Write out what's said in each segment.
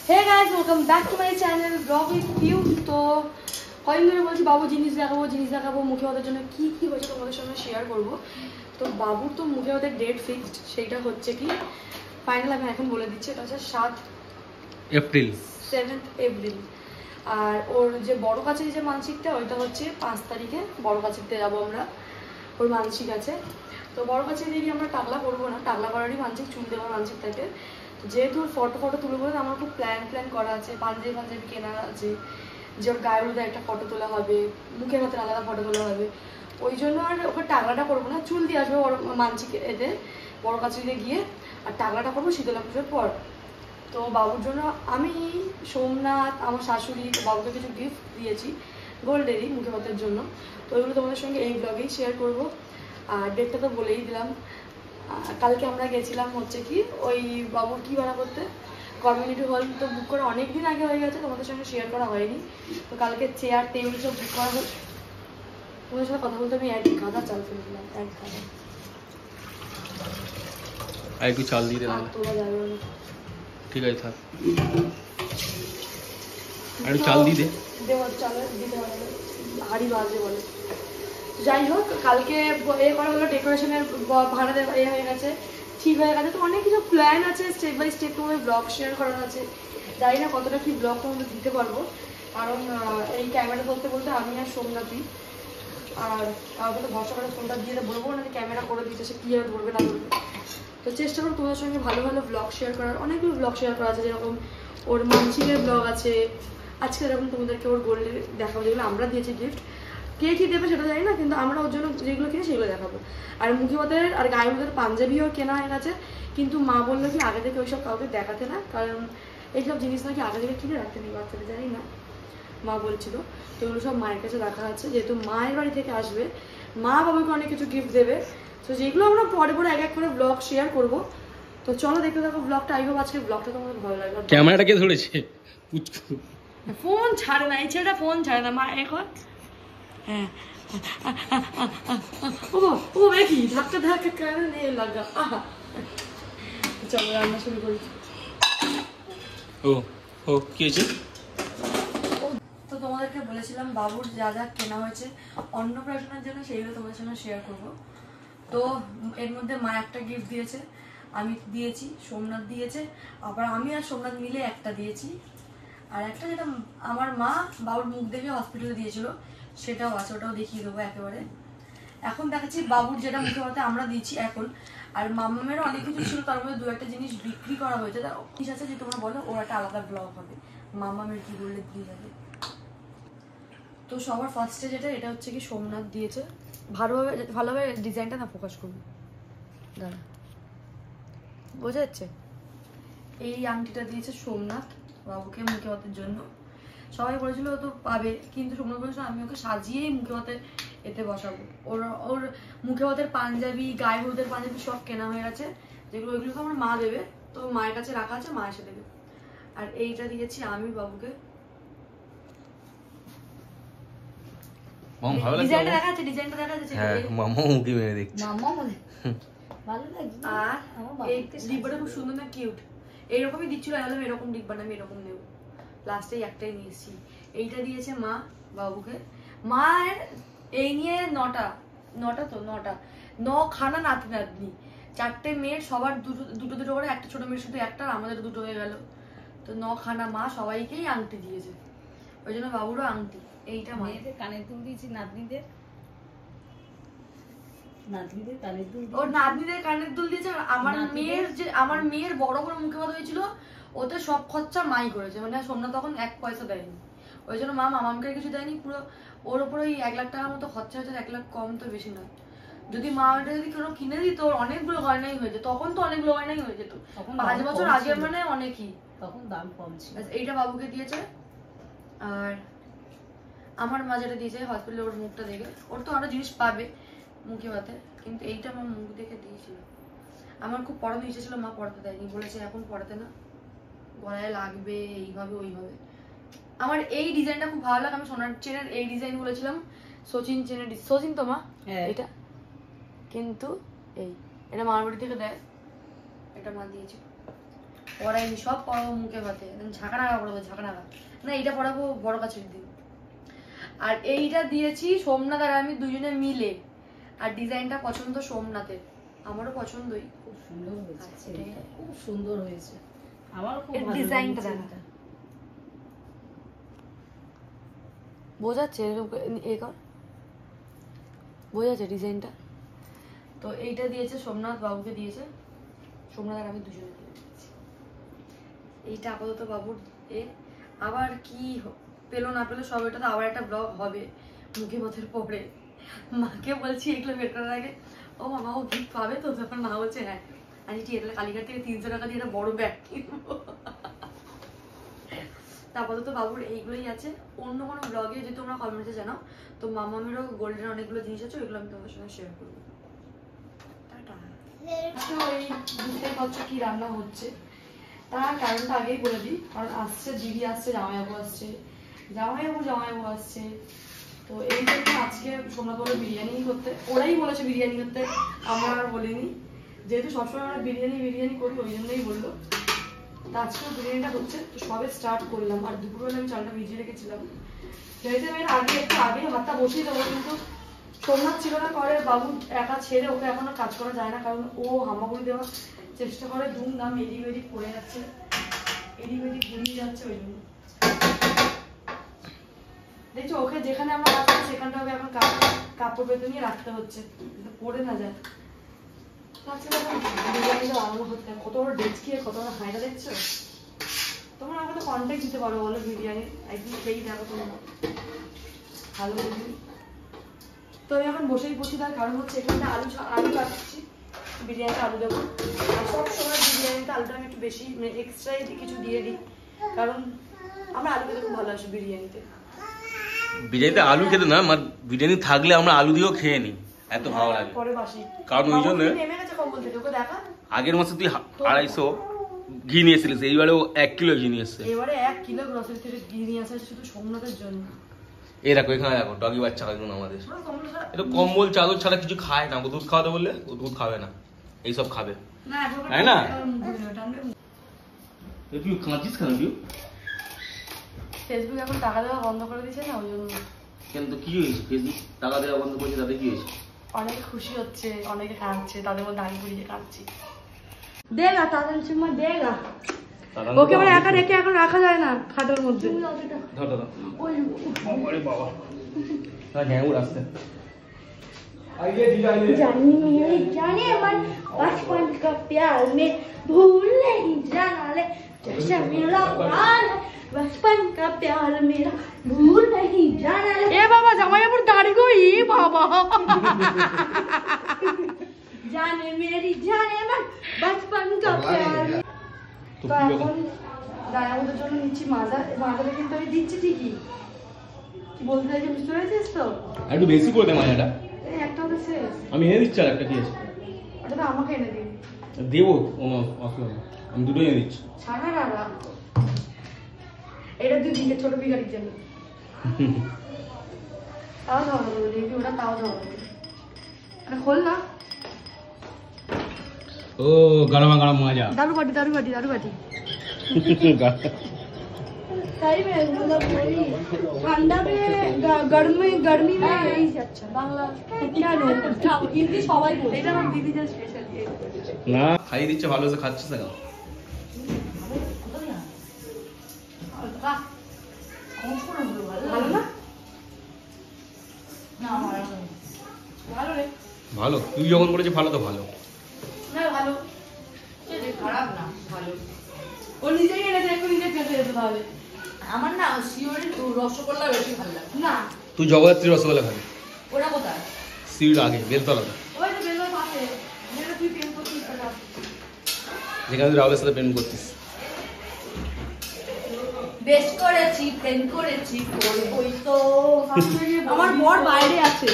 Hey guys, welcome back to my channel Vlog with Piu। তো কয়েকদিন ধরে বলছি বাবু জিনিস দেখাবো মুখে ওদের জন্য কি কি হয়েছে তোমাদের সঙ্গে শেয়ার করব। তো বাবুর তো মুখে ওদের ডেট ফিক্সড, সেটা হচ্ছে কি ফাইনাল আমি এখন বলে দিচ্ছি, এটা হচ্ছে 7 এপ্রিল। আর ওর যে বড় কাছে যে মানসিকটা ওইটা হচ্ছে 5 তারিখে বড় কাছেতে যাবো আমরা, ওর মানসিক আছে। তো বড় কাছে দিয়ে আমরা টাকলা করবো না, টাকলা করারই মানসিক, চুল দেওয়ার মানসিক থাকে। যেহেতু ফটো তুলে বলে আমার খুব প্ল্যান করা আছে, পাঞ্জাবি কেনা আছে, যে ওর গায়ের মধ্যে একটা ফটো তোলা হবে, মুখের মধ্যে আলাদা ফটো তোলা হবে, ওই জন্য আর ওকে টাকলাটা করবো না, চুল দিয়ে আসবো ওর মানসিক এতে বড় কাছে গিয়ে, আর টাকলাটা করবো শীতলা পুজোর পর। তো বাবুর জন্য আমি সোমনাথ আমার শাশুড়ি বাবুকে কিছু গিফট দিয়েছি গোল্ডেরই মুখে ভাতের জন্য। তো ওইগুলো তোমাদের সঙ্গে এই ব্লগেই শেয়ার করবো। আর ডেটটা তো বলেই দিলাম, কালকে আমরা গেছিলাম হচ্ছে কি ওই বাবুর কি ভাড়া করতে কমিউনিটি হল, তো বুক করা অনেক দিন আগে হয়ে গেছে, তোমাদের সঙ্গে শেয়ার করা হয়নি। তো কালকে চেয়ার টেবিল সব বুক করা হচ্ছে। তোমাদের সাথে কথা বলতে আমি এক গাদা চাল ফেলে দিলাম, এক গাদা। আর একটু চাল দিয়ে দেন, তোলা যাবে না, ঠিক আছে থাক, আর চাল দিয়ে দে, দেওয়ার চাল দিতে হবে, হাড়ি বাজে বলে। যাই হোক, কালকে এ করা হলো, ডেকোরেশনের ভাড়া এ হয়ে গেছে, ঠিক হয়ে গেছে। তো অনেক কিছু প্ল্যান আছে, স্টেপ বাই স্টেপ তোমাদের ব্লগ শেয়ার করার আছে। জানি না কতটা কি ব্লগ তোমাদের দিতে পারবো, কারণ এই ক্যামেরা বলতে আমি আর সোমনাথই, আর কাউকে তো ভরসা করে ফোনটা দিয়ে বলবো না যে ক্যামেরা করে দিতে, সে কীভাবে ধরবে না ধরবে। তো চেষ্টা করো তোমাদের সঙ্গে ভালো ব্লগ শেয়ার করার, অনেকগুলো ব্লগ শেয়ার করা আছে, যেরকম ওর মানসিকের ব্লগ আছে, আজকে যেরকম তোমাদেরকে ওর গোল্ডের দেখাবো, যেগুলো আমরা দিয়েছি গিফট। কে কি দেবে সেটা জানি না, কিন্তু আমরা ওর জন্য যেগুলো কিনে সেগুলো দেখাবো। আর মুখিবাদের আর গায়ের পাঞ্জাবিও কেনা হয়ে গেছে, কিন্তু মা বললো কি আগে থেকে ওইসব কাউকে দেখাতে না, কারণ এইসব জিনিস নাকি আগে থেকে কিনে রাখতে নেই বাচ্চাদের, জানি না মা বলছিল। তো এগুলো সব মায়ের কাছে রাখা আছে, যেহেতু মায়ের বাড়ি থেকে আসবে, মা বাবাকে অনেক কিছু গিফট দেবে। তো যেগুলো আমরা পরে এক এক করে ব্লগ শেয়ার করবো। তো চলো দেখতে থাকো ব্লগটা। আই হোপ আজকে ব্লগটা তোমাদের ভালো লাগবে। ক্যামেরাটা কে ধরেছে? ফোন ছাড়ে না, এই ছেলেটা ফোন ছাড়ে না মা এখন। হ্যাঁ ও দেখি ধাক্কা কেন নিয়ে লাগা। চলো রান্না শুরু করি। ও কি হয়েছে? তো তোমাদেরকে বলেছিলাম বাবুর যা যা কেনা হয়েছে অন্নপ্রাশনের জন্য, সেইগুলো তোমাদের সঙ্গে শেয়ার করবো। তো এর মধ্যে মা একটা গিফট দিয়েছে, আমি দিয়েছি, সোমনাথ দিয়েছে, আবার আমি আর সোমনাথ মিলে একটা দিয়েছি, আর একটা যেটা আমার মা বাবুর মুখ দেখে হসপিটালে দিয়েছিল সেটাও আছে, ওটাও দেখিয়ে দেবো একেবারে। এখন দেখাচ্ছি বাবুর যেটা মুখে মধ্যে আমরা দিয়েছি এখন। আর মাম্মামেরও অনেক কিছু ছিল, তার মধ্যে 2-1টা জিনিস বিক্রি করা হয়েছে, তার অফিস আছে, যে তোমরা বলো ওর একটা আলাদা ব্লগ হবে মাম্মামের কি বললে দিয়ে যাবে। তো সবার ফার্স্টে যেটা, এটা হচ্ছে কি সোমনাথ দিয়েছে, ভালোভাবে ডিজাইনটা না ফোকাস করবো, দাঁড়া বোঝা যাচ্ছে। এই আংটিটা দিয়েছে সোমনাথ বাবুকে মুখে ভাতের জন্য। সবাই বলেছিল ও তো পাবে, কিন্তু সোমনাথ বলেছিল আমি ওকে সাজিয়েই মুখে ভাতে এতে বসাবো। ওর মুখে ভাতের পাঞ্জাবি, গায়ে হলুদের পাঞ্জাবি সব কেনা হয়ে গেছে, যেগুলো ওইগুলো তো আমার মা দেবে, তো মায়ের কাছে রাখা আছে, মা এসে দেবে। আর এইটা দিয়েছি আমি বাবুকে, ডিজাইনটা দেখা যাচ্ছে, মামা মুখে মেরে দেখছে, আর এই ডিব্বাটা খুব সুন্দর না, কিউট। এইরকমই দিচ্ছিল, এরকম ডিব্বা না, আমি এরকম নেবো, লাস্টে একটাই নিয়েছি। এইটা দিয়েছে মা বাবুকে। মায়ের এই নিয়ে 9খানা নাতনি, 4টে মেয়ের, সবার দুটো করে, একটা ছোট মেয়ের শুধু একটা, আমাদের 2টো হয়ে গেল। তো 9খানা মা সবাইকেই আংটি দিয়েছে, ওই জন্য বাবুরও আংটি। এইটা মায়েদের কানের দুল দিয়েছি, নাতনিদের কানের দুল, ওর নাতনিদের কানের দুল দিয়েছে। আমার মেয়ের বড় মুখে ভাত হয়েছিল, ওতে সব খরচা মাই করেছে, মানে সোমনাথ তখন 1 পয়সা দেয়নি, ওই জন্য মা মামাকে কিছু দেয়নি, পুরো ওর উপরে ওই 1 লাখ টাকার মতো খরচা হয়েছে, 1 লাখ কম তো বেশি নয়। যদি মা যদি কোনো কিনে দিত অনেকগুলো গয়নাই হয়ে যেত, তখন তো অনেকগুলো গয়নাই হয়ে যেত, 5 বছর আগে মানে অনেকই, তখন দাম কম ছিল। এইটা বাবুকে দিয়েছে। আর আমার মা যেটা দিয়েছে হসপিটালে ওর মুখটা দেখে, ওর তো আরো জিনিস পাবে মুখে ভাতে, কিন্তু এইটা আমার মুখ দেখে দিয়েছিল। আমার খুব পড়াতে ইচ্ছে ছিল, মা পড়াতে দেয়নি, বলেছে এখন পড়াতে না, গলায় লাগবে এইভাবে ওইভাবে। আমার এই ডিজাইনটা খুব ভালো লাগে, আমি সোনার চেনের এই ডিজাইন বলেছিলাম, সচিন তো মা এটা, কিন্তু এটা মামার বাড়ি থেকে দেয়, এটা মা দিয়েছে। পড়াইনি, সব পড়াবো মুখে ভাতে, ঝাঁকানাগা পড়াবো ঝাঁকানাগা। না এইটা পড়াবো বড় কাছের দিন। আর এইটা দিয়েছি সোমনাথ আর আমি দুজনে মিলে। আর ডিজাইনটা পছন্দ সোমনাথের, আমারও পছন্দই। খুব সুন্দর হয়েছে, খুব সুন্দর হয়েছে। আমারও খুব এর ভালো ডিজাইনটা লেগেছে দেখা এটা। বোঝাচ্ছে এ কর, বোঝাচ্ছে ডিজাইনটা। তো এইটা দিয়েছে সোমনাথ বাবুকে দিয়েছে, সোমনাথ আর আমি দুজনে দিয়েছি। এইটা আপাতত বাবুর এ। আবার কি পেলো না পেলো সব, এটা তো আবার একটা ব্লগ হবে মুখে পথের পরে। মাকে বলছি এগুলো বের করার আগে, ও মামা ও গিফট পাবে তো? তখন মা বলছে হ্যাঁ। আমি ঠিক এটা কালীঘাট থেকে 300 টাকা দিয়ে একটা বড় ব্যাগ কিনবো। আপাতত বাবুর এইগুলোই আছে। অন্য কোনো ব্লগে যদি তোমরা কমেন্টে জানাও, তো মামামেরও গোল্ডের অনেকগুলো জিনিস আছে, ওইগুলো আমি তোমাদের সঙ্গে শেয়ার করবো। টাটা। তো এই বুঝতেই পারছো কি রান্না হচ্ছে, তার কারণটা আগেই বলে দিই। কারণ আসছে দিদি আসছে, জামাইবাবু আসছে, জামাইবাবু আসছে। তো এই জন্য আজকে সোমনাথ বলে বিরিয়ানি করতে, ওরাই বলেছে বিরিয়ানি করতে, আমরা আর বলিনি। যেহেতু সবসময় আমরা বিরিয়ানি করি, ওই জন্যই বললো। আজকে বিরিয়ানিটা হচ্ছে, তো সবে স্টার্ট করলাম। আর দুপুরবেলা আমি চালটা ভিজিয়ে রেখেছিলাম, ভেবেছি আমি একটু আগেই ভাতটা বসিয়ে দেবো, কিন্তু সোমনাথ ছিল না ঘরে, বাবু একা ছেড়ে ওকে এখন কাজ করা যায় না। কারণ ও হামাগুড়ি দেওয়ার চেষ্টা করে, ধুমধাম এদিক ওদিক পড়ে যাচ্ছে, এদিক ওদিক ঘুরিয়ে যাচ্ছে। ওই জন্য দেখছো ওকে যেখানে আমরা কাজ করি সেখানটা ওকে এখন কাপড় বেঁধে নিয়ে রাখতে হচ্ছে, পড়ে না যায়। বিরিয়ানিটা আরম্ভ করতে হবে। কত বড় ডেচকি, কত বড় হাঁড়িটা দেখছো? তোমরা আমাকে তো কন্ট্যাক্ট দিতে পারো, বলো বিরিয়ানি একদিন খেয়েই দেখো তোমরা, ভালো লাগবে। তো আমি এখন বসেই বসি, তার কারণ হচ্ছে এখানে আলু কাটছি, বিরিয়ানিতে আলু দেবো। আর সব সময় বিরিয়ানিতে আলুটা আমি একটু বেশি এক্সট্রা কিছু দিয়ে দিই, কারণ আমরা আলু খেতে খুব ভালোবাসি বিরিয়ানিতে। বিরিয়ানিতে আলু খেতে না, আমার বিরিয়ানি থাকলে আমরা আলু দিয়েও খেয়ে নিই, এত ভালো লাগে। পরে বাসি, কারণ ওই জন্য নেমে গেছে কম্বল থেকে, ওকে দেখা। আগের মাসে তুই 250 ঘি নিয়েছিলিস, এইবারেও 1 কিলো ঘি নিয়ে এসছে। এবারে 1 কিলো গ্রসারি থেকে ঘি নিয়ে আসা শুধু সোমনাথের জন্য। এই দেখো এখানে দেখো ডগি বাচ্চা এখন আমাদের, এটা কম্বল চাদর ছাড়া কিছু খায় না। দুধ খাওয়াতে বললে ও দুধ খাবে না, এইসব খাবে। তাই না? তুই কাঁদছিস কেন? তুই ফেসবুক এখন টাকা দেওয়া বন্ধ করে দিয়েছে না, ওই জন্য। কেন, তো কি হয়েছে? ফেসবুক টাকা দেওয়া বন্ধ করেছে, তাতে কি হয়েছে? অনেক খুশি হচ্ছে, অনেকে কাঁদছে, তাদের মধ্যে আমি পুড়িয়ে কাঁদছি। দেগা তাদের চুম্মা দেগা, ওকে আবার একা রেখে এখন রাখা যায় না খাটের মধ্যে। ধর ধর আরে বাবা না গ্যাঙ্গুর আসছে। जाने मन बचपन का प्यार में भूल नहीं जाना ले, जैसे मेरा प्यार है बचपन का प्यार मेरा भूल नहीं जाना ले। এ বাবা জামাইবাবুর দাড়ি গো, ই বাবা। जाने मेरी जाने मन बचपन का प्यार। তো এখন জামাইবাবুদের জন্য নিচ্ছি মাদারে, কিন্তু আমি দিচ্ছি ঠিকই। কি বলতে চাইছি বুঝতে পেরেছিস তো? একটু বেশি করে দে মায়াটা, এই একটা তো শেষ, আমি এনে দিচ্ছি। আর একটা কি আছে ওটা তো আমাকে এনে দিন। দেবো, কোনো অসুবিধা নেই, আমি দুটোই এনে দিচ্ছি। ছাড়া না, এটা 2 দিকে ছোট বিঘারির জন্য। তাও ধরো দেখবি, ওটা তাও ধরো, এটা খোল না। ও গরমা গরম মজা। দারু বাটি सही में मतलब वही ठंडा में गर्मी में यही से अच्छा। বাংলা কেন হিন্দি সবাই বলে, এটা আমার দিদি যা স্পেশাল। না খাইয়ে দিচ্ছে, ভালোভাবে খাচ্ছিস না? ভালো না? ভালো রে, ভালো, তুই যখন বলেছিস ভালো তো ভালো। না ভালো, খারাপ না, ভালো। ও নিজেই এনেছে, একটু নিজে খেতে যেত তাহলে। আমার না শিওরের রসগোল্লা বেশি ভালো লাগে। না তুই জগদ্ধাত্রী রসগোল্লা খাবি, ওটা কোথায়? সিঁড়ির আগে বেলতলাতে, ওই তো বেলুন পাশে, যেটা তুই প্রেম করছিস সেটা। যেখানে তুই রাহুলের সাথে প্রেম করতিস। বেশ করেছি, প্রেম করেছি, করবই তো। আমার বর বাইরে আছে।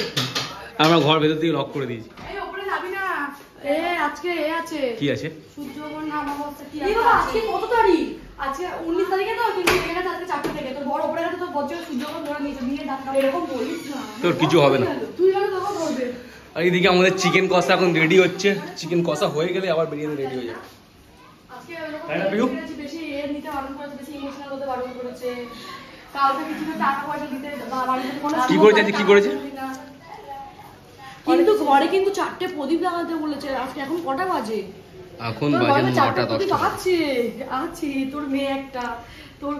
আমরা ঘর ভেতর দিয়ে লক করে দিয়েছি। এই ওপরে যাবি না, আজকে আছে কি আছে? সূর্যগ্রহণ না অমাবস্যা কি আছে? আজকে কত তারিখ? আজকে 19 তারিখে তো, কিন্তু এটা আজকে 4 থেকে। তো বড় ওপরে গেছে তো বজ্র সূর্যগ্রহণ ধরে নিচে দিয়ে ধাক্কা, এরকম বলিস না। তোর কিছু হবে না। তুই গেলে তখন বলবে। আর এইদিকে আমাদের চিকেন কষা এখন রেডি হচ্ছে, চিকেন কষা হয়ে গেলে আবার বিরিয়ানি রেডি হয়ে যাবে। আজকে এরকম তাই না পিউ? বেশি নিতে বারণ করেছে, বেশি ইমোশনাল হতে বারণ করেছে, কাউকে কিছু টাকা পয়সা দিতে বাড়িতে কোনো কি করেছে আজকে, কি করেছে? কিন্তু ঘরে কিন্তু 4টে প্রদীপ লাগাতে বলেছে। আজকে এখন কটা বাজে? এখন তোর বাজে ঘরে 4টে 9টা প্রদীপ 10টা। আছে তোর মেয়ে একটা, তোর